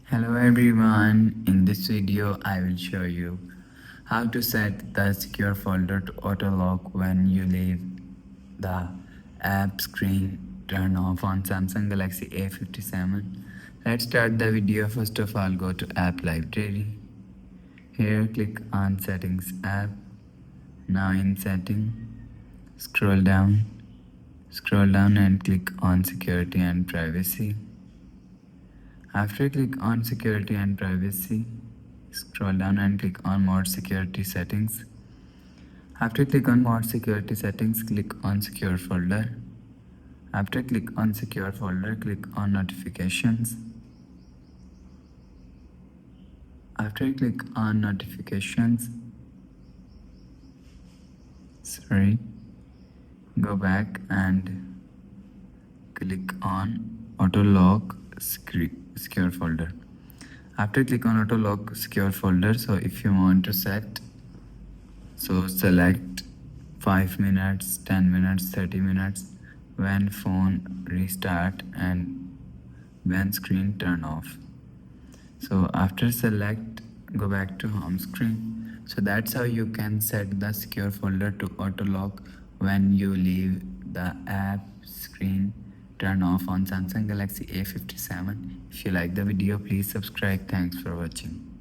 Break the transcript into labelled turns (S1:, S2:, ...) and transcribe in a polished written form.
S1: Hello everyone, in this video I will show you how to set the secure folder to auto lock when you leave the app screen turn off on Samsung Galaxy A57. Let's start the video. First of all, go to app library. Here click on settings app. Now in setting, scroll down and click on security and privacy. After click on security and privacy, scroll down and click on more security settings. After click on more security settings, click on secure folder. After click on secure folder, click on notifications. After click on notifications, go back and click on auto lock secure folder. After click on auto lock secure folder, so if you want to set, so select 5 minutes, 10 minutes, 30 minutes, when phone restart and when screen turn off. So after select, go back to home screen. So that's how you can set the secure folder to auto lock when you leave the app screen turn off on Samsung Galaxy A57. If you like the video, please subscribe. Thanks for watching.